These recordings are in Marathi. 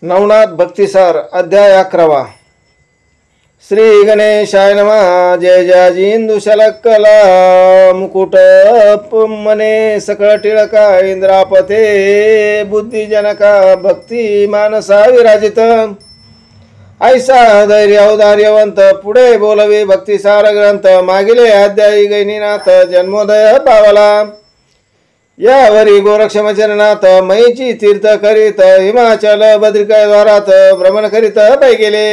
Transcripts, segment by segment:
नवनाथ भक्तिसार अध्याय 11। श्री गणेशाय नमः। जय जयजिंदुशलकला मुकुट मने सकळ टिळका इंद्रापते बुद्धिजनका भक्ती मानसा विराजित ऐसा धैर्य औदार्यवंत पुढे बोलवे भक्तिसार ग्रंथ। मागिले अध्यायी गैनीनाथ जन्मोदय पावला यावरी गोरक्षमचरणात मैची तीर्थ करीत हिमाचल बद्रिकाद्वारात भ्रमण करीत पै गेले।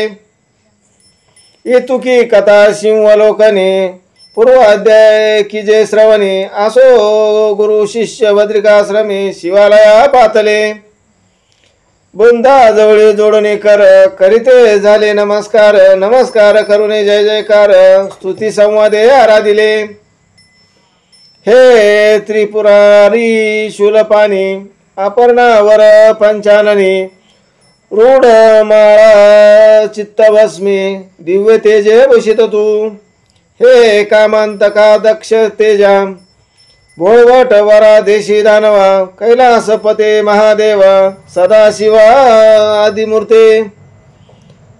इतुकी कथा सिंहलोकनी पूर्व अध्याय की जे श्रवणी असो गुरु शिष्य बद्रिकाश्रमी शिवालया पातले बुंदा जवळी जोडणी करीते झाले नमस्कार। नमस्कार करूने जय जयकार स्तुती संवादे आराधिले। हे त्रिपुरारी शूलपाणी अपर्णावर पंचाननी रूढ माळा चित्तभस्मी दिव्य तेजे भूषित तू। हे कामांतका दक्ष तेजा भोळवट वरा देशी दानवा कैलासपते महादेव सदाशिवा आदिमूर्ते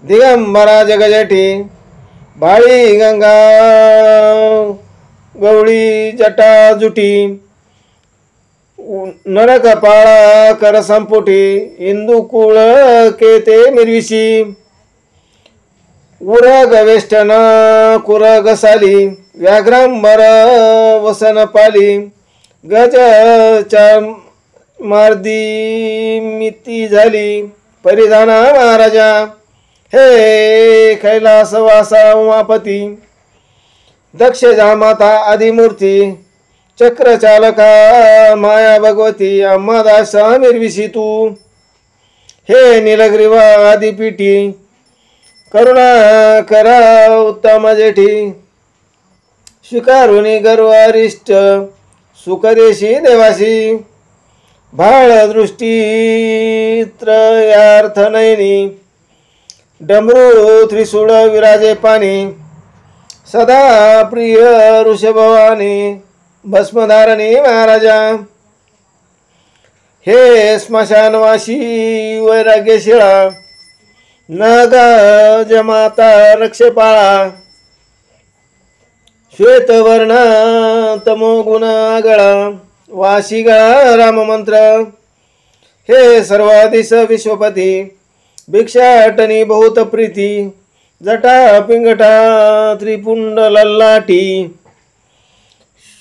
दिगंबरा जगजटी बाळी गंगा गवळी जटा जुटी नरकपाळा कर संपुटी इंदुकुळ केते मिरविशी उरग वेष्टन कुरग साली व्याघ्रांबर वसन पाली गज मार्दी मिती झाली परिधाना महाराजा। हे कैलासवासा उमापती दक्ष जामाता आदिमूर्ती चक्रचालका माया भगवती अंबादासा निर्विशी तू। हे नीलग्रीवा आदिपीठी करुणा करा उत्तम जेठी स्वीकारुनी गर्वारिष्ट सुखदेशी देवासी भाळ दृष्टी त्रयार्थ नयनी डमरू त्रिशूळ विराजे पाणी सदा प्रिय ऋषभवानी भस्मधारणी महाराजा। हे स्मशानवासी वैराग्यशिळा नागा जमाता रक्षपाळा श्वेतवर्ण तमोगुण गळा वासी गळा राममंत्र। हे सर्वाधीश विश्वपती भिक्षाटनी बहुत प्रीती जटा पिंगटा त्रिपुंड लल्लाटी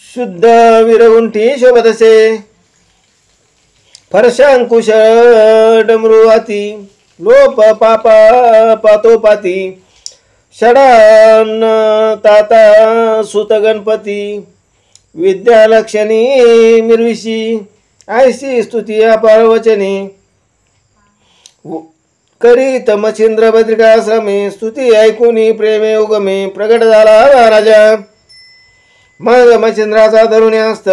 शुद्ध विरगुंठी शोभतसे फरशांकुश डमरू हाती लोप पापा पातोपाती षडान ताता सुत गणपती विद्यालक्षणी मिरविशी ऐसी स्तुती अपार वचनी करीत मच्छिंद्र बद्रिकाश्रमी स्तुती ऐकुनी प्रेमे उगमे प्रगट झाला महाराजा। मग मच्छिंद्राचा धरुणी हस्त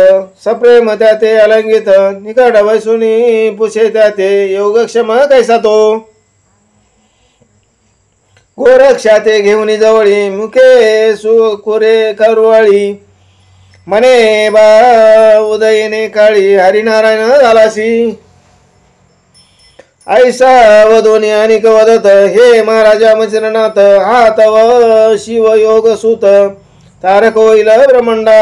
सप्रेम त्याते अलंगित निकट वैसुनी पुषे त्याते योगक्षम कैसा तो। गोरक्षाते घेऊन जवळी मुखे सुकुरे करुवाळी मने बा उदयने काळी हरिनारायण झालासी ऐसा वदोनी अनिक वदत। हे महाराजा मच्छिंद्रनाथ हा तव शिवयोग सुत तारक होईल ब्रह्मंडा।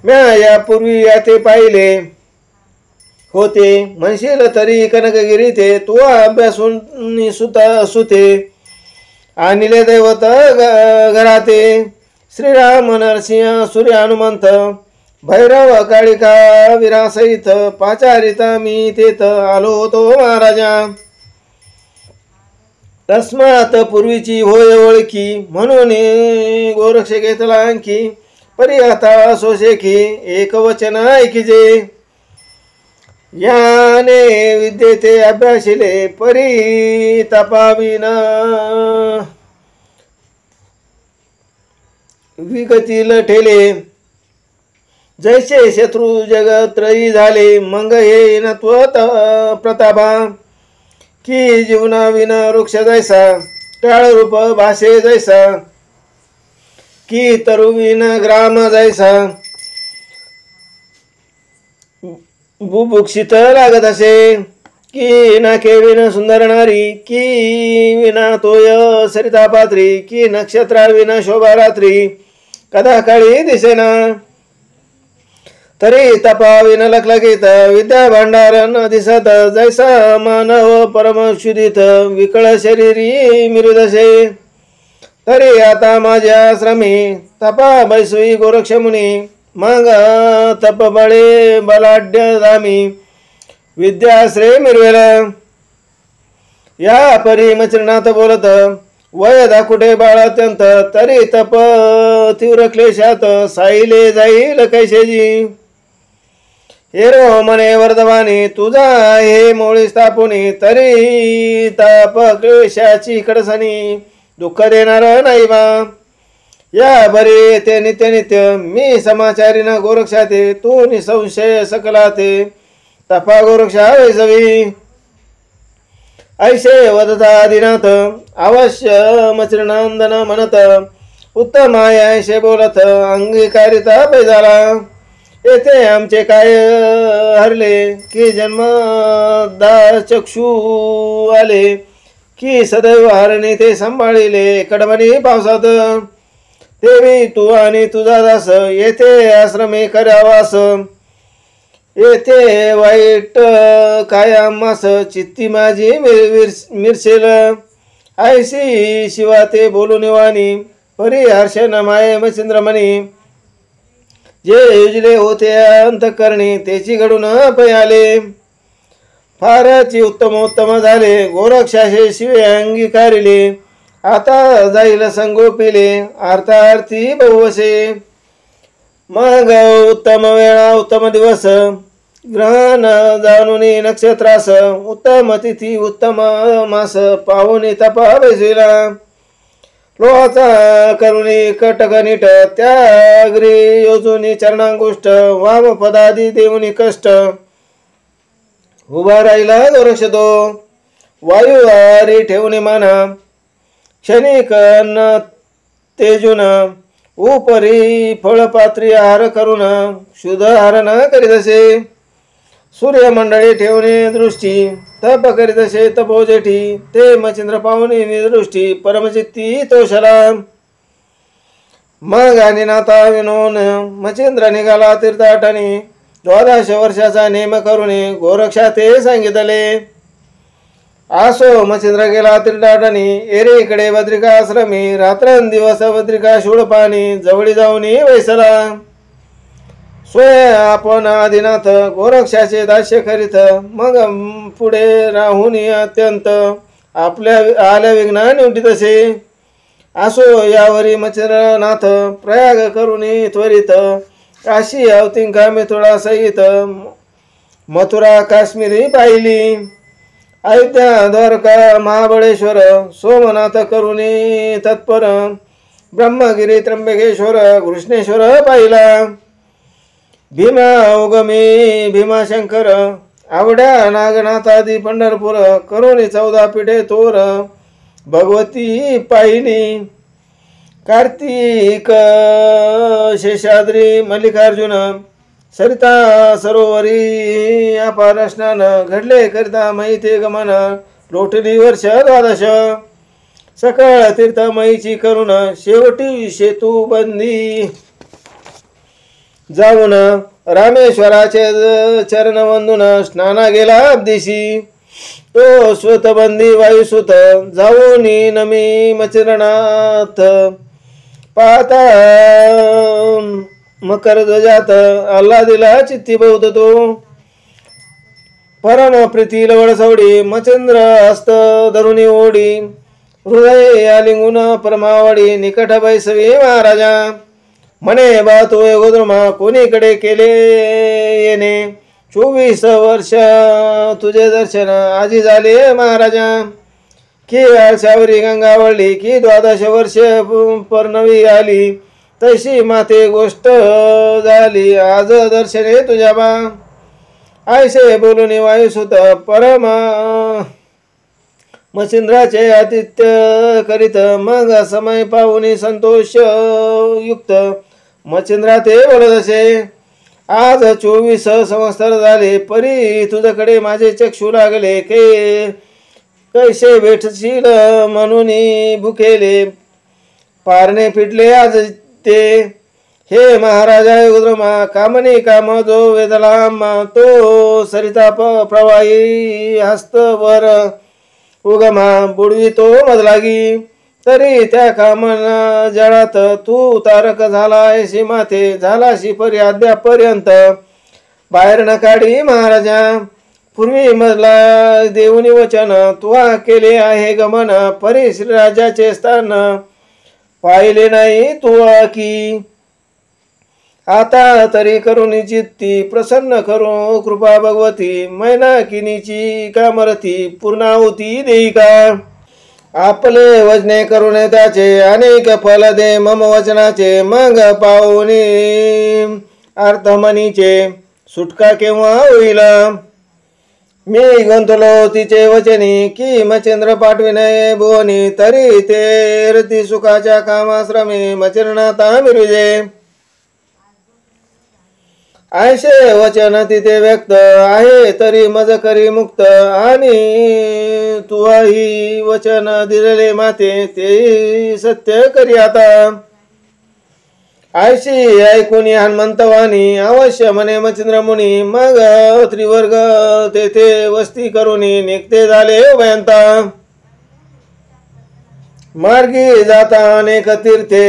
म्या यापूर्वी याते पाहिले होते म्हणशील तरी कनकगिरी ते तू अभ्यासून सुता सुते आणिले दैवत घराते श्रीराम नरसिंह सूर्य हनुमंत भैरव काळिका विरासहित पाचारिता मी तेथ आलो होतो महाराजा। तस्मात पूर्वीची होय ओळखी म्हणून गोरक्ष घेतला अंकी परी आता सोशेखी एक वचन ऐकिजे। याने विद्येते अभ्यासिले परी तपाविन विगतील ठेले जैसे शत्रु जगत्रयी झाले मंग हे नत्वत प्रतापा की जीवना विना वृक्ष जैसा टाळ रूप भाषे जैसा की तरुविन ग्राम जैसा बुभुक्षित लागत असे की नाके विन सुंदर नारी, की विना तोय सरिता पात्री, की नक्षत्रा विना शोभा रात्री कदा काळी दिसेना, तरी तपाविन लखलखित विद्या भांडार न दिसत, जैसा मानव परमशुदित विकळ शरीरी मिरुदसे, तरी आता माझ्या श्रमी तपा बैसवी गोरक्ष मुनी, मग तप बळे बलाढ्य दामी विद्याश्रय मिरवेल, या परी मचरनाथ बोलत वय दाखुटे बाळ अत्यंत, तरी तप तीव्र क्लेशात साईले जाईल कैसेजी, हेरो मने वर्धवानी तुझा हे मोळी स्थापुनी, तरी ताप क्लेशाची कडसणी दुःख देणार नाही बा, या बरे ते नित्य नित्य मी समाचारी न गोरक्षाते, तू निसंशय सकलाते तपा गोरक्षा वैसवी, ऐसे वदता आदिनाथ अवश्य मचरनंदन म्हणत, उत्तमाय ऐसे बोलत अंगीकारिता पैजाला, येथे आमचे काय हरले की जन्मदा चक्षु आले, की सदैव हरणी ते सांभाळिले कडमणी पावसात, देवी तू आणि तुझा दास येथे आश्रमे करावास, येथे वाईट काय आम्हास चित्ती माझी मिरसेल, ऐशी शिवा ते बोलून वाणी परी हर्षण माये मच्छिंद्रमणी, जे योजले होते अंतकरणी त्याची घडून पयाले, फारच उत्तम झाले गोरक्षाशे शिवे अंगीकारिले, आता जाईल संगोपिले अर्थार्थी बहुवसे, मग उत्तम वेळा उत्तम दिवस ग्रहण जाणून नक्षत्रास, उत्तम तिथी उत्तम मास पाहुनी तपा बैसविला, लोहाचा करुणी कटक नीट त्याग्री योजुनी चरणांगुष्ट, वाम पदादी देऊनी कष्ट उभा राहिला गोरक्ष तो, वायू आरी ठेवणे माना क्षणिक न तेजुन, उपरी फळपात्री आहार करून शुद्ध आहार न करीतसे, सूर्यमंडळी ठेवणे दृष्टी तप करीतसे तपोजेठी, ते मच्छिंद्र पाहुणी निदृष्टी परमचित्ती तोषला, मग आणि नाथा विनोन मच्छिंद्र निघाला तीर्थाटनी, 12 वर्षाचा नेम करुणी गोरक्षा ते सांगितले, आसो मच्छिंद्र गेला तीर्थाटनी, एरीकडे बद्रिका आश्रमी रात्रंदिवस बद्रिका शूळपाणी जवळी जाऊनी वैसला, स्वय आपण आदिनाथ गोरक्षाचे दास्य करीत, मग पुढे राहून अत्यंत आपल्या आल्या विघ्ना निवटीतसे, आसो यावरी मच्छिंद्रनाथ प्रयाग करुणी त्वरित, काशी अवतिंका मिथुळा सहित मथुरा काश्मीरी पाहिली, अयोध्या द्वारका महाबळेश्वर सोमनाथ करुणी तत्पर, ब्रह्मगिरी त्र्यंबकेश्वर कृष्णेश्वर पाहिला, भीमा उगमी भीमाशंकर आवड्या नागनाथादी पंढरपूर, करुणी 14 पिढे थोर भगवती पाहिली, कार्तिक शेषाद्री मल्लिकार्जुन सरिता सरोवरी अपार स्नान, घडले करिता मैते गमन लोटली वर्ष 12, सकळ तीर्थमयीची करुण शेवटी सेतू बंदी जाऊन, रामेश्वराचे चरण वंदून स्नाना गेला अब्दिशी, तो स्वतबंदी वायुसुत जाऊन नमी मच्छिंद्रनाथ, पाहता मकर ध्वजात आल्हादिला चित्ती बहुत तो, परम प्रीती लवळ सवडी मच्छिंद्र हस्त धरुणी ओढी, हृदय आलिंगुन परमावडी निकट बैसवी महाराजा, म्हणे बा तो गोद्रमा कोणीकडे केले येणे, 24 वर्ष तुझे दर्शन आजी झाले महाराजा, की आळशावरी गंगा वळली, की 12 वर्ष पर्णवी आली, तशी माते गोष्ट झाली आज दर्शने तुझ्या बा, ऐसे बोलून वायुसुत परम मच्छिंद्राचे आतिथ्य करीत, मग समय पाहुनी संतोष युक्त मच्छिंद्रा ते बोलत असे, आज 24 संवत्सर झाले, परी तुझ्याकडे माझे चक्षु लागले. कैसे भेटशील म्हणून भुकेले, पारणे फिटले आज ते. हे महाराजा योगद्रमा, कामने काम जो वेदलाम, तो सरिता प्रवाही हस्तवर उगमा बुडवी तो मजलागी. तरी त्या कामना जळात तू तारक झालायशी माथे, झालाशी परी अद्यापर्यंत बाहेर न काढी महाराजा. पूर्वी मजला देऊनी वचन तुवा केले आहे गमन, परी श्रीराजाचे स्थान पाहिले नाही तुवा की. आता तरी करुणी चित्ती प्रसन्न करू कृपा भगवती, मैनाकिनीची कामरती पूर्णाहुती देई का. आपले वचने करुणे त्याचे, अनेक फल दे मम वचनाचे. मग पाहुणे अर्थमनीचे, सुटका केव्हा होईल. मी गुंतलो तिचे वचनी, की मचंद्र पाठविनये भुवनी. तरी ते रती सुखाच्या कामाश्रमे, मचरणाता मिरुजे. ऐसे वचन तिथे व्यक्त आहे, तरी मज करी मुक्त. आणि तुही वचन दिलेले माते, ते सत्य करी आता. ऐशी ऐकून हनुमंतवाणी, अवश्य म्हणे मच्छिंद्र मुनी. मग त्रिवर्ग तेथे वस्ती करुनी, निघते झाले उभयंता. मार्गी जाता अनेक तीर्थे,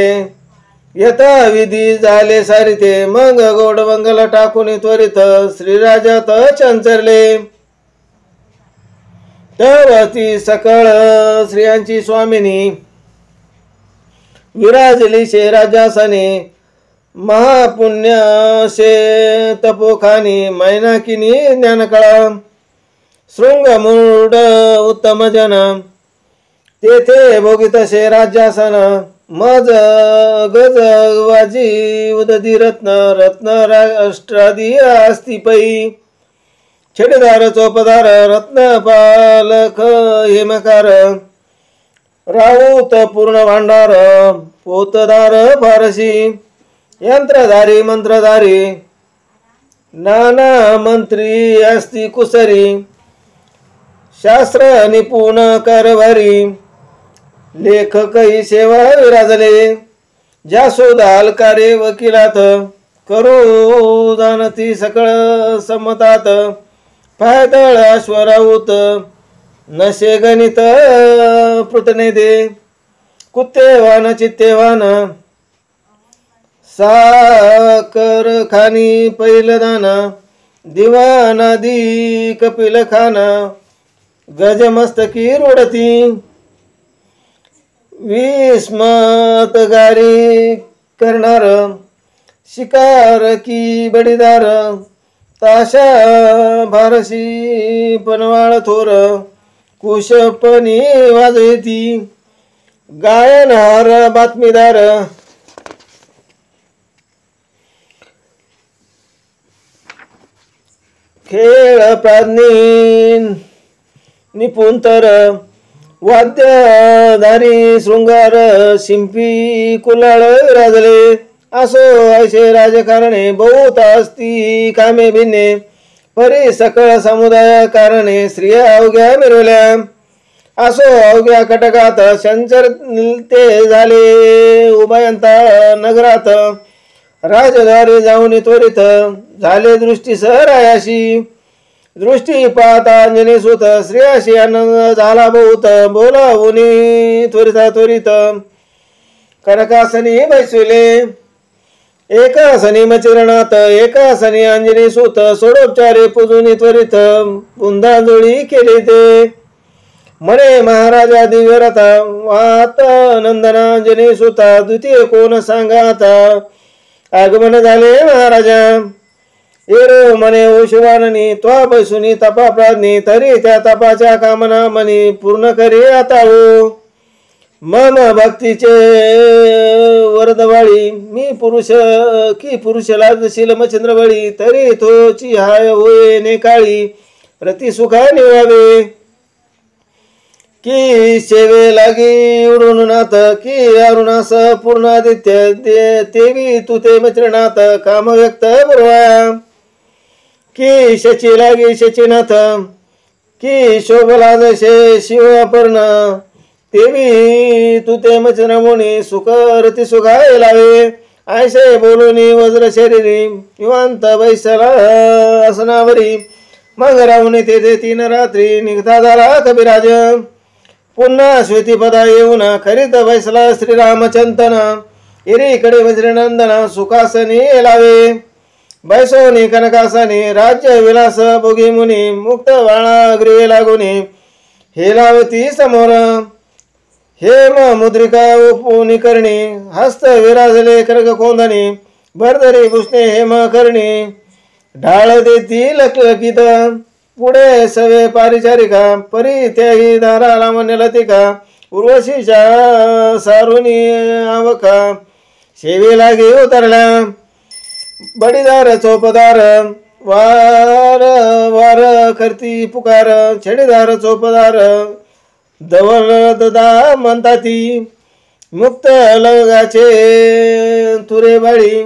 यथा विधी झाले सारिते. मग गोड मंगल टाकून त्वरित, श्रीराजात चंचरले. तवती सकळ स्त्रियांची स्वामिनी, विराजली शे राजासने. महापुण्य शे तपोखानी, मैनाकिनी ज्ञानकळा. शृंगमूढ उत्तम जन, तेथे भोगित शे राज्यासन. मज गजवाजी उदधी रत्न, रत्न अष्टादी अस्ति पै. छेडदार चोपदार, रत्न पालक हेमकार. राऊत पूर्ण भांडार, पोतदार फारसी. यंत्रधारी मंत्रधारी, नाना मंत्री अस्ति कुसरी. शास्त्र निपुण कारभारी, लेखकही सेवा विराजले. जासोदाल कार्य वकिलात, करू जाणती सकळ संमतात. पायदळ अश्वराऊत, नशे गणित पृतने दे. कुत्तेवान चित्तेवान, साकर खानी पैलदान. दिवानादी कपिल खान, गजमस्तकी रुडती. विस्मतगारी करणार, शिकार की बडीदार. ताशा फारसी पनवाळ थोर, कुशपणी वाजती. गायनहार बातमीदार, खेळ प्राज्ञी निपुणतर. वाद्यधारी शृंगार, शिंपी कुलाळ राजले. असो ऐसे राजकारणे, बहुत असती कामे भिन्ने. परी सकळ समुदाय कारणे, स्त्रिया अवघ्या मिरवल्या. असो अवघ्या कटकात, संचर ते झाले उभयंता नगरात. राजद्वारे जाऊन त्वरित, झाले दृष्टी सहरायाशी. दृष्टी पाहता अंजनी सुत, श्रेयाशी आनंद झाला बहुत. बोलावुनी त्वरिता त्वरित, कनकासनी बैसविले. एकासनी मचिरणात, एकासनी अंजनी सुत. सोडोपचारे पूजुनी त्वरित, बुंदाजोळी केले ते. म्हणे महाराजा दिव्यरथा, वात नंदना अंजनी सुता. द्वितीय कोण सांगा आता, आगमन झाले महाराजा. एरो म्हणे ओ शिवाननी, त्वा बैसुनी तपा प्राज्ञी. तरी त्या तपाच्या कामना मनी, पूर्ण करी आता हो. मम भक्तीचे वरदवाळी, मी पुरुष की पुरुष लाजशील मच्छिंद्रवळी. तरी तोची हाय होय ने काळी, रती सुखा निवावे. की सेवे लागी उडून नाथ की अरुणास पूर्णादित्य तेवी तू ते मित्रनाथ काम व्यक्त बरोया की शची लागी शचीनाथ की शोभला जसे शिव अपर्ण तेवी तू ते मचनमुनी सुख रती सुखाय लावे ऐसे बोलूनी वज्र शरीरी निवांत बैसला असनावरी मग राहून तेथे 3 रात्री निघता झाला कबिराज पुन्हा श्वेतीपदा येऊन खरीत बैसला श्रीरामचंतन इरीकडे वज्रनंदन सुखासनी लावे बैसोनी कनकासनी राज्य विलास भोगी मुनी मुक्त बाळा गृहे लागुनी हेलावती समोर हेम मुद्रिका उपुनी करणी हस्त विराजले कर्क कोंदणी भरदरी भुसणे हेम करणी ढाळ देती लखलखित पुढे सवे पारिचारिका परित्याही दारा लावण्य लतिका उर्वशीच्या सारुनी आवका सेवे लागे उतरल्या बडीदार चौपदार वार वार करती पुकार छडीदार चौपदार दवल ददा म्हणताती मुक्त लगाचे तुरे बाळी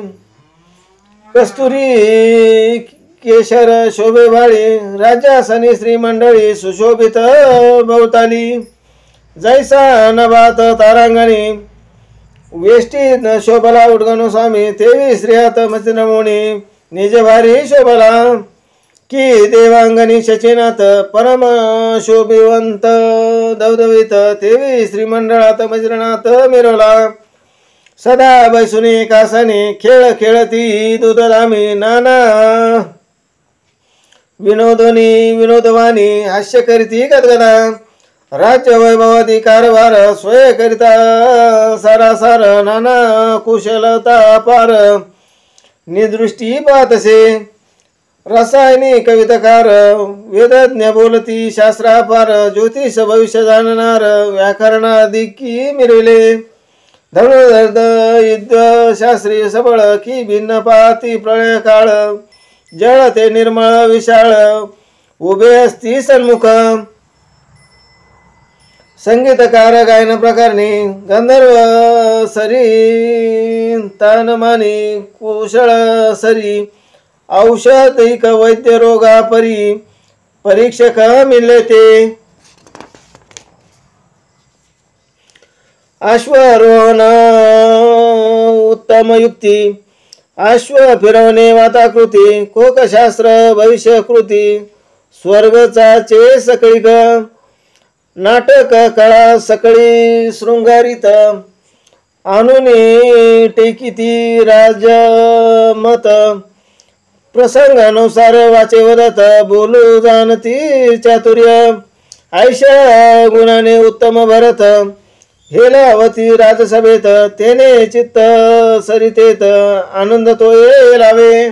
कस्तुरी केशर शोभे बाळी राजासनी श्रीमंडळी सुशोभित भवताली जैसा नभात तारांगणी वेष्टीत शोभला उडगणू स्वामी तेवी श्रेयात मचनमुनी निज भारी शोभला की देवांगणी शचीनाथ परम शोभिवंत दवदवीत तेवी श्रीमंडळात मजरनाथ मिरवला सदा बैसुनी कासनी खेळ खेळती दूधधामी नाना विनोदनी विनोदवानी हास्य करीती गदगदा राज्य वैभवादी कारभार स्वय करिता सारासार नाना कुशलता पार निदृष्टी पातसे रसायनी कविताकार वेदज्ञ बोलती शास्त्रापार ज्योतिष भविष्य जाणणार व्याकरणादिकी मिरविले धनुर्ध युद्ध शास्त्रीय सबळ की भिन्न पाती प्रळय काळ जळ ते निर्मळ विशाळ उभे असती सन्मुख संगीतकार गायन प्रकारणी गंधर्व सरी तानमानी कुशळ सरी औषधिक वैद्य रोगा परी परीक्षक मिळले ते अश्वारोहण उत्तम युक्ती अश्व फिरवणे वाताकृती कोकशास्त्र भविष्यकृती स्वर्गचाचे सकळीक नाटक कळा सकळी शृंगारित आणुनी टेकिती राजमत प्रसंगानुसार वाचे वदत बोलू जाणती चातुर्य आयशा गुणाने उत्तम भरत हेलावती राजसभेत तेने चित्त सरितेत आनंद तो लावे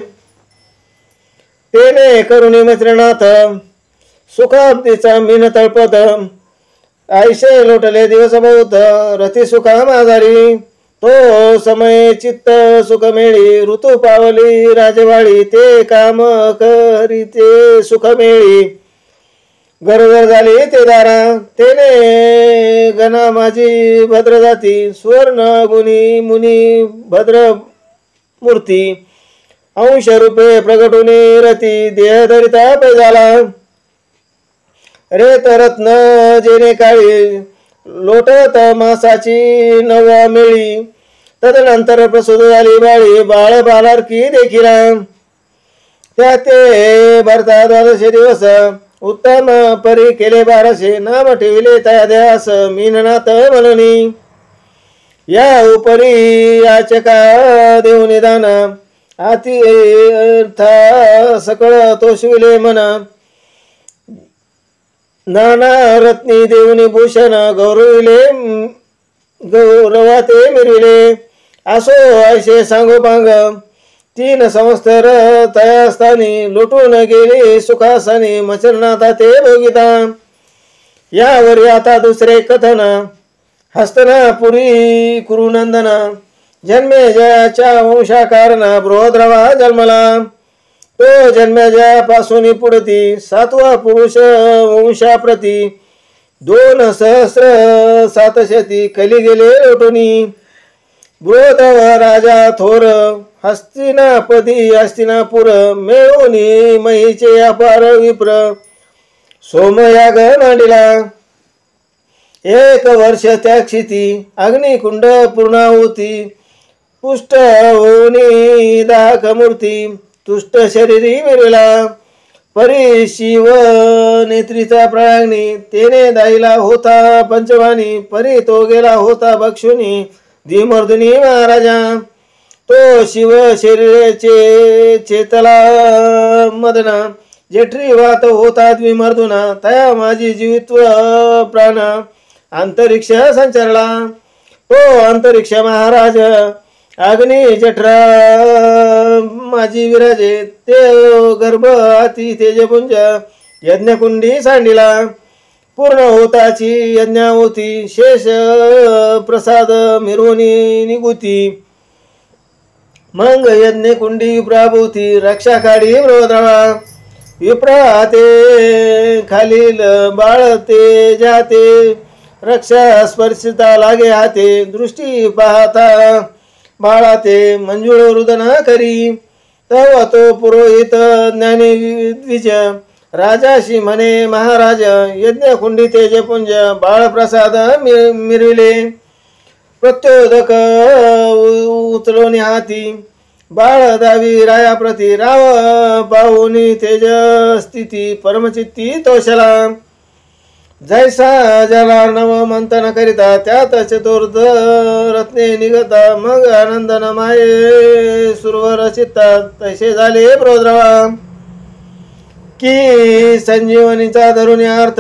तेने करुणी मैत्रिनाथ सुखाब्दीचा मीन तळपत आयशे लोटले दिवस बहुत रती सुखा माजारी तो समय चित्त सुख मेळी ऋतू पावली राजवाडी ते काम करीते सुख मेळी गरगर झाली ते दारा तेने गणा माझी भद्र जाती सुवर्ण गुणी मुनी भद्र मूर्ती अंश रूपे प्रगटुनी रती देह धरिता पैजाला रेत रत्न जेने काळी लोटत मासाची नवा मेळी तदनंतर प्रसूत झाली बाळी बाळ बालारकी देखील त्या ते भरता 12 दिवस उत्तम परी केले 1200 नाम ठेविले त्या ध्यास मीननाथ म्हणून या उपरी याचका देऊ निदान आती सकळ तोषविले मन नाना रत्नी देऊनी भूषण गौरविले गौरवाते मिरविले असो ऐसे सांगोपांग 3 संवत्सर तयास्थानी लुटून गेले सुखासनी मचरनाथा ते भोगिता यावर आता दुसरे कथन हस्तनापुरी कुरुनंदन जन्मे जयाच्या वंशाकारण बृहद्रवा जन्मला तो जन्मेजयापासून पुढती 7वा पुरुष वंशाप्रती 2,000 कली गेले लोटुनी. बृहद्रव राजा थोर हस्तिनापुर मिळवूनी महीचे अपार विप्र सोमयाग मांडिला. 1 वर्ष त्या क्षिती अग्निकुंड पूर्णाहुती पुष्ट होऊनी दाखमूर्ती तुष्ट शरीरी मिळविला. परी शिव नेत्रीचा प्राणी तेने दाईला होता पंचवाणी. परी तो गेला होता बक्षुनी द्विमर्दुनी महाराजा. तो शिव शरीराचे चेतला मदना जेठी वात होता द्विमर्दुना. तया माझी जीवित्व प्राण अंतरिक्ष संचरला. तो अंतरिक्ष महाराज अग्नि जठरा माझी विराजे. ते गर्भ अति तेजपुंज यज्ञकुंडी सांडिला. पूर्ण होताची यज्ञाहुती शेष प्रसाद मिरवणी निगुती. मग यज्ञकुंडी विप्राभोवती रक्षा काढी बृहद्रवा. विप्रा ते खालील बाळते जाते रक्षा स्पर्शिता लागे हाते. दृष्टी पाहता बाळाते मंजुळ रुदन करी. तव तो पुरोहित ज्ञानी द्विज राजाशी म्हणे महाराज. यज्ञकुंडी तेजपुंज बाळप्रसाद मिरविले. प्रत्योदक उचलोनी हाती बाळ दावी रायाप्रती. राव पाहुनी तेज स्थिती परमचित्ती तोषला. जैसा जलार्णव मंथन करिता त्यात चतुर्थ रत्ने निघता. मग आनंदन माये सुरवर चित्ता तसे झाले बृहद्रवा. की संजीवनीचा धरुणी अर्थ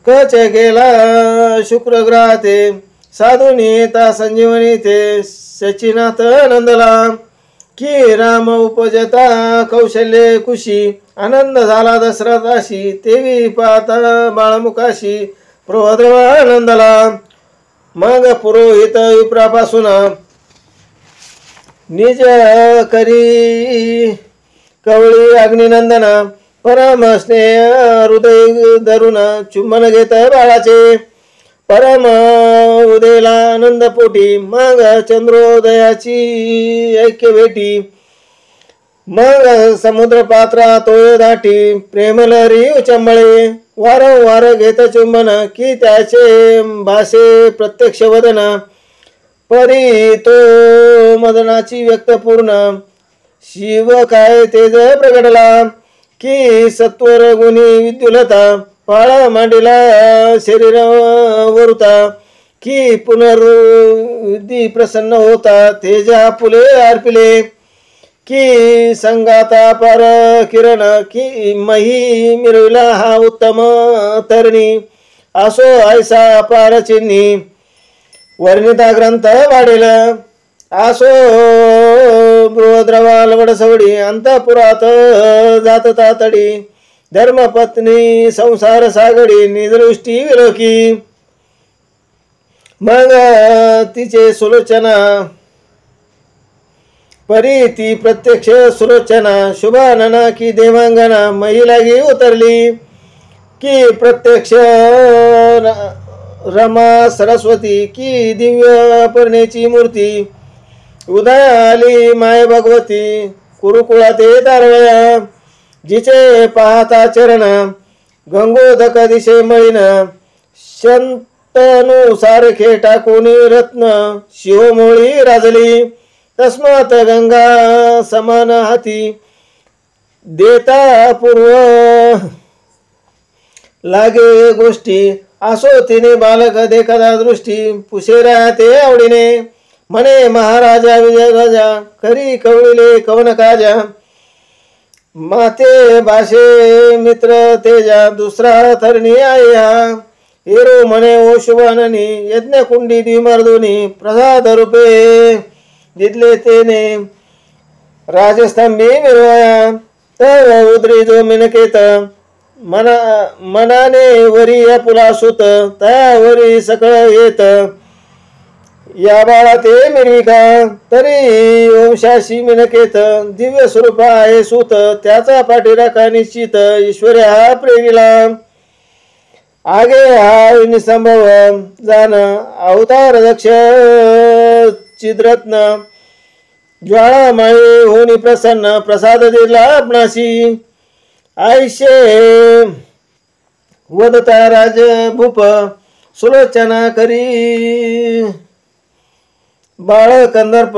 कच गेला शुक्र ग्रहाते. साधुनी येता संजीवनी ते सचिनाथ नंदला. की राम उपजता कौशल्य कुशी आनंद झाला दशरथाशी. तेवी पाहता बाळमुखाशी बृहद्रवा नंदला. मग पुरोहित विप्रापासून निज करी कवळी अग्निनंदना. परम स्नेह हृदय धरून चुंबन घेत बाळाचे. परम उदयला आनंद पोटी. मग चंद्रोदयाची ऐक्य भेटी. मग समुद्र पात्रा तोय दाटी प्रेमलहरी उचंबळे. वारंवार घेत चुंबन की त्याचे भाषे प्रत्यक्ष वदन. परी तो मदनाची व्यक्त पूर्ण शिव काय तेज प्रगटला. की सत्वर गुणी विद्युलता पाळा मांडीला शरीर वरुता. की पुनर्विधी प्रसन्न होता तेजा फुले अर्पिले. की संगाता पर किरण की मही मिरविला हा उत्तम तरणी. असो ऐसा अपार चिन्ही वर्णिता ग्रंथ वाढेल. आसो बृहद्रवा लवड सवडी अंतपुरात जात तातडी. धर्मपत्नी संसार सागडी निदृष्टी विलोकी. मग तिचे सुलोचना परी ती प्रत्यक्ष सुलोचना. शुभानना की देवांगना महिलागी उतरली. की प्रत्यक्ष रमा सरस्वती. की दिव्य पर्णेची मूर्ती. उदय आली माय भगवती कुरुकुळाते तारवया. जिचे पाहता चरण गंगोदक दिशे मळीन. शंतनु सारखे टाकूनी रत्न शिवमोळी राजली. तस्मात गंगा समान हाती देता पूर्व लागे गोष्टी. असो तिने बालक देखदा दृष्टी पुशेरा ते आवडीने. म्हणे महाराजा विजय राजा करी कवळिले कवन काजा. माते भाषे मित्र तेजा दुसरा थरणी आहे हा. हिरो म्हणे ओ शुभाननी यज्ञकुंडी द्विमर्दुनी. प्रसाद रूपे दिदले तेने राजस्तंभी मिरवया. तर उद्री जो मिनकेत मनाने वरी या पुलासुत. तयावरी सकळ येत या बाळा ते मिरविका. तरी वंशाशी मिनकेत दिव्य स्वरूप आहे सूत. त्याचा पाठीराखा निश्चित ईश्वरी हा प्रेमिला. आगे हा निसंभव जाण अवतार दक्ष चिद्रत्न ज्वाळामळी होनी प्रसन्न प्रसाद दिला आपणाशी आयुष्य वदता राजभूप सुलोचना करी बाळ कंदर्प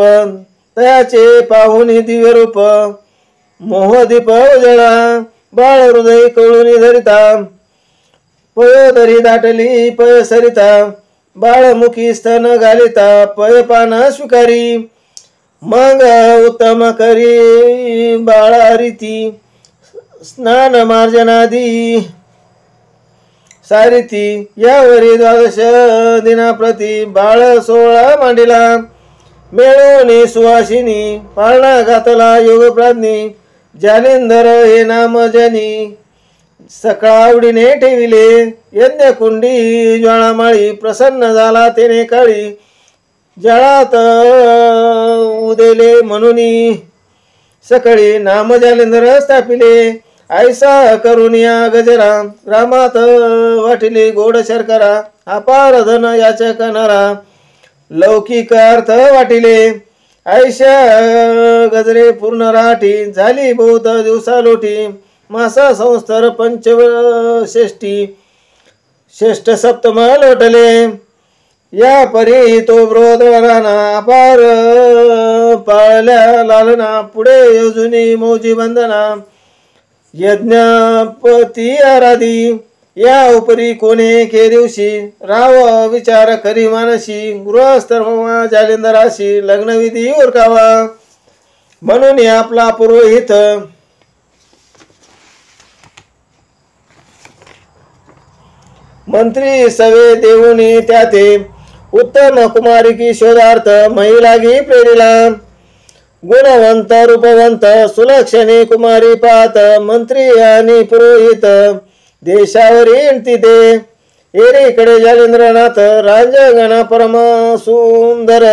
तयाचे पाहुनी दिव्य रूप मोहदीप उजळा बाळ हृदय कळूनी धरिता पयोदरी दाटली पय सरिता बाळमुखी स्तन घालिता पय पान स्वीकारी मग उत्तम करी बाळा रीती स्नान मार्जनादी सारिती यावरी द्वादश दिनाप्रती बाळ सोहळा मांडिला मेळोनी सुवासिनी पाळणा घातला योग प्राज्ञी जालिंदर हे नाम जनी सकाळ आवडीने ठेविले यज्ञ कुंडी ज्वाळामाळी प्रसन्न झाला तेने काळी जळात उदेले म्हणून सकाळी नाम जालिंदर स्थापिले ऐसा करुनिया गजरा रामात वाटिले गोड शर्करा अपार धन याचक नरा लौकिक अर्थ वाटिले ऐशा गजरे पूर्ण राठी झाली बहुत दिवसा लोटी मासा संस्तर पंचषष्टी श्रेष्ठ सप्तम लोटले या परी तो ब्रोधराना अपार पाळल्या लालना पुढे योजुनी मौजी बंधना यज्ञपती आराधी या उपरी कोणे के दिवशी राव विचार करी मानसी गृहस्थर्मा जालिंदराशी लग्नविधी उरकावा म्हणून आपला पुरोहित मंत्री सवे देऊनी त्याते उत्तम कुमारिकी शोधार्थ महिलागी प्रेरिला गुणवंत रूपवंत सुलक्षणी कुमारी पात मंत्री आणि पुरोहित देशावरील तिथे एरीकडे जालिंद्रनाथ राजगण परम सुंदर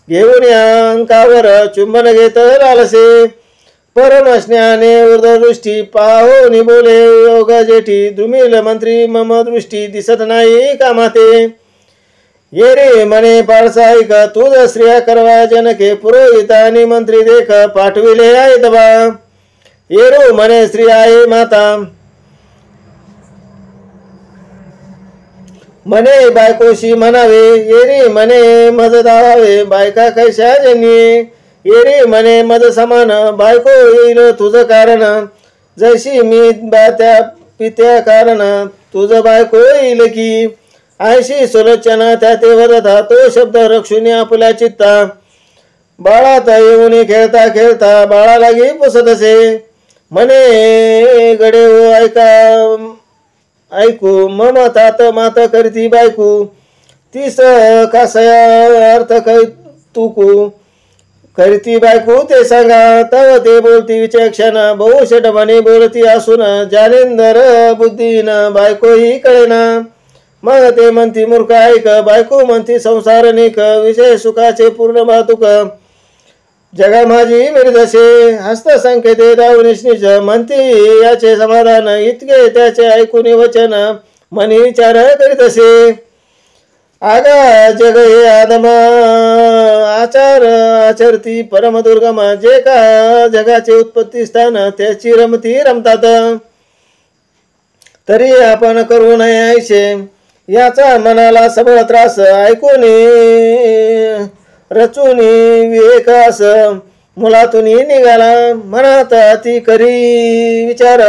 घेऊन अंकावर चुंबन घेत लालसे परमस्न्याने वृद्धदृष्टी पाहोनी बोले योग जेठी द्रुमिल मंत्री मम दृष्टी दिसत नाही कामाते ये रे मने पाळसाईक तुझ स्त्रिया करवा जनके पुरोहित आणि मंत्री देख पाठविले आहेत बा येरो मने स्त्री आहे माता मने बायकोशी म्हणावे येरी मने मज दावावे बायका कैशा जनी येरी मने मज समान बायको येईल तुझ कारण जशी मी त्या पित्या कारण तुझ बायको येईल की आयशी सुलोचना त्या ते वदता तो शब्द रक्षुनी आपल्या चित्ता बाळात येऊन खेळता खेळता बाळा लागी पुसत असे मने गडे हो ऐका ऐकू मम तात मात करती बायकू तीस कासया अर्थ तुकू करती बायकू ते सांगा तव ते बोलती विचक्षण बहुशट म्हणे बोलती असून जालिंदर बुद्धीन बायको ही कळेना मग ते म्हणती मूर्ख ऐक बायको म्हणती संसार निक विषय सुखाचे पूर्ण वाहतूक जगा माझी मिरदसे हस्त संकेते दावनिष्निच म्हणती याचे समाधान इतके त्याचे ऐकून वचन मनी विचार करीत असे आगा जग हे आदम आचार आचरती परम दुर्गम जे का जगाचे उत्पत्ती स्थान त्याची रमती रमतात तरी आपण करू नये ऐशे याचा मनाला सबळ त्रास ऐकून रचून विवेकास मुलातून निघाला मनात अति करी विचार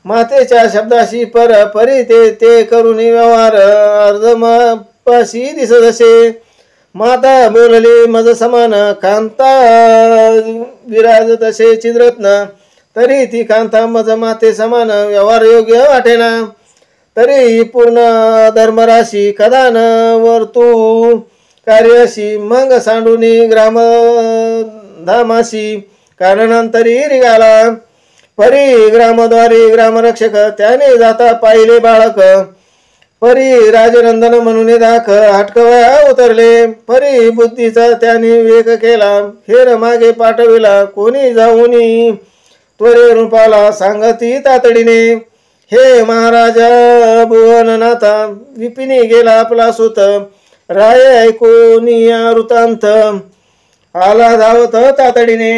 मातेच्या शब्दाशी परी ते करून व्यवहार अर्धमापाशी दिसत असे माता बोलली मज समान कांता विराजत असे चिद्रत्न तरी ती कांता मज माते समान व्यवहार योग्य वाटेना तरी पूर्ण धर्मराशी कदा न वर्तू कार्याशी मग सांडूनी ग्राम धामाशी कारणांतरी निघाला परी ग्रामद्वारी ग्रामरक्षक त्याने जाता पाहिले बाळक परी राजनंदन म्हणून दाख हटकवया उतरले परी बुद्धीचा त्याने विवेक केला हेर मागे पाठविला कोणी जाऊनी त्वरे रूपाला सांगती तातडीने हे महाराजा भुवननाथा विपिनी गेला आपला सुत राय ऐकून या वृत्तांत आला धावत तातडीने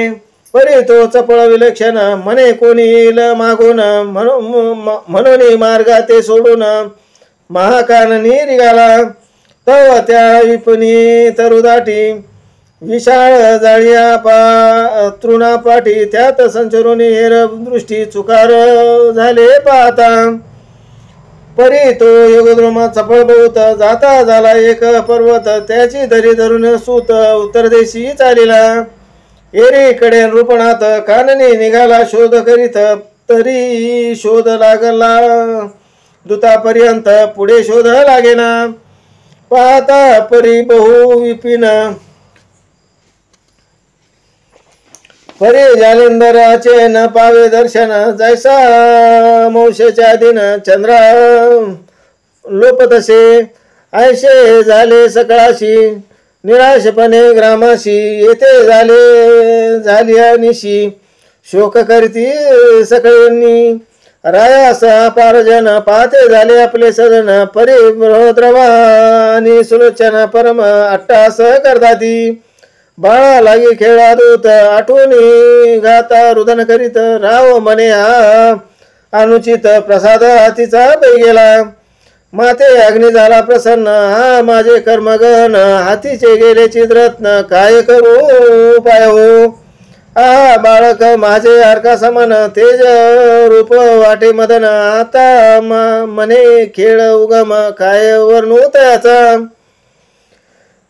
परी तो चपळ विलक्षण म्हणे कोणी येईल मागून म्हणून मार्गा ते सोडून महाकाननी निघाला तव त्या विपणी तरुदाटी विशाळ जाळिया तृणापाठी त्यात संचरून हेर दृष्टी चुकार झाले पाहता परी तो योगद्रोमा चपळ बहुत जाता झाला एक पर्वत त्याची दरी धरून सूत उत्तरदेशी चालिला एरीकडे नृपणात काननी निघाला शोध करीत तरी शोध लागला दूतापर्यंत पुढे शोध लागेना पाहता परी बहु विपिन परी जालिंदराचे न पावे दर्शन जैसा मौशेच्या दिन चंद्रा लोपतसे ऐशे झाले सकळाशी निराशपणे ग्रामाशी येथे झाली निशी शोक करती सकळींनी रायास पारजन पाहते झाले आपले सदन परी बृहद्रवानी सुलोचन परम अट्टास करताती बाळा लागी खेळा दूत आठवणी गाता रुदन करीत राव म्हणे हा अनुचित प्रसाद हातीचा पै गेला माते अग्नी झाला प्रसन्न हा माझे कर्मगण हातीचे गेले चिद्रत्न काय करू उपाय हो हा बाळक माझे अर्का समान तेज रूप वाटे मदन आता म्हणे खेळ उगम काय वर्णू त्याचा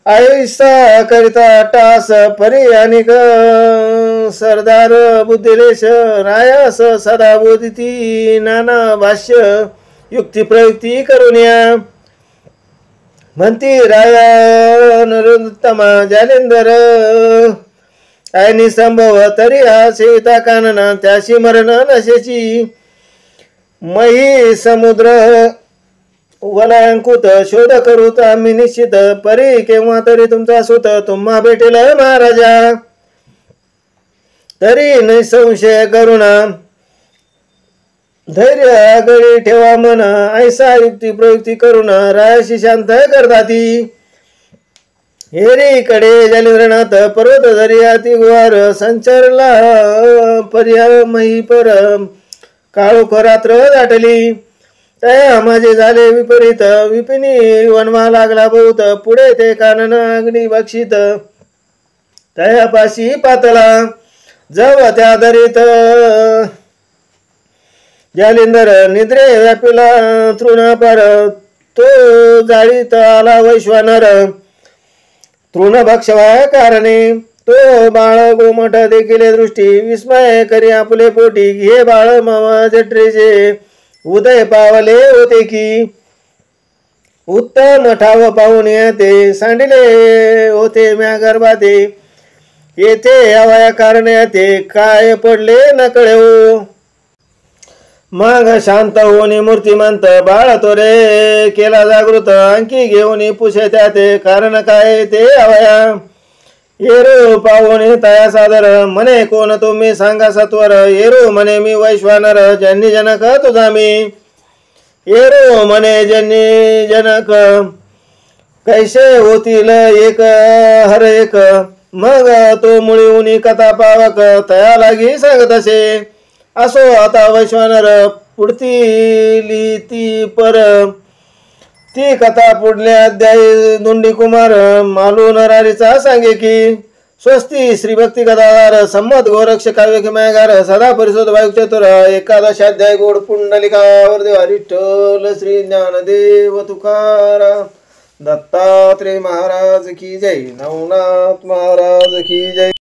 आयुष्या करिता टास परी अनिक सरदार बुद्धिलेश रायास सदा बोधिती नाना भाष्य युक्ती प्रयुक्ती करून या म्हणती राया नरोत्तमा जालिंदर ऐनी संभव तरी हा सेविता कानना त्याशी मरण नशेची मही समुद्र वलंकुत शोध करूत आम्ही निश्चित परी केव्हा तरी तुमचा सुत तुम्हा भेटेल महाराजा तरी निसंशय करुणा धैर्य गडी ठेवा मन ऐसा युक्ती प्रयुक्ती करून रायाशी शांत करताती हेरीकडे जालिंद्रनाथ पर्वत दर्याती गुवार संचरला पर्यामही पर काळोख रात्र दाटली तया माझे झाले विपरीत विपिनी वनवा लागला बहुत पुढे ते कानन अग्नी बक्षित तयापाशी पातला जव त्या दरीत जालिंदर निद्रे व्यापिला तृणापर तो जाळीत आला वैश्वानर तृणभक्षवा कारणे तो बाळ गोमठ देखील दृष्टी विस्मय करी आपले पोटी घे बाळ मामा जठरेचे उदय पावले होते की उत्तम ठाव पाहून येते सांडिले होते म्या गर्भाते येथे हवया कारणे ते काय पडले न कळेव मग शांत होऊन मूर्तिमंत बाळ तोरे केला जागृत अंकी घेऊन पुषे ते कारण काय ते हवया येरू पाहुणे तया सादर म्हणे कोण तुम्ही सांगा सत्वर येरू म्हणे मी वैश्वानर ज्यांनी जनक तुझा मी येरू म्हणे ज्यांनी जनक कैसे होतील एक हर एक मग तो मुळी उनी कथा पावक तया लागी सांगत असे असो आता वैश्वानर पुढती ती पर ती कथा पुढल्या अध्यायी दुंडी कुमार मालू नरारीचा सांगे की स्वस्ती श्री भक्ती गदाधार सम्मत गोरक्ष काव्य किमयागार सदा परिशोध वायुक चतुर एकादश अध्याय गोड पुंडलिकावर देवा विठ्ठल श्री ज्ञानदेव तुकाराम दत्तात्रेय महाराज की जय नवनाथ महाराज की जय।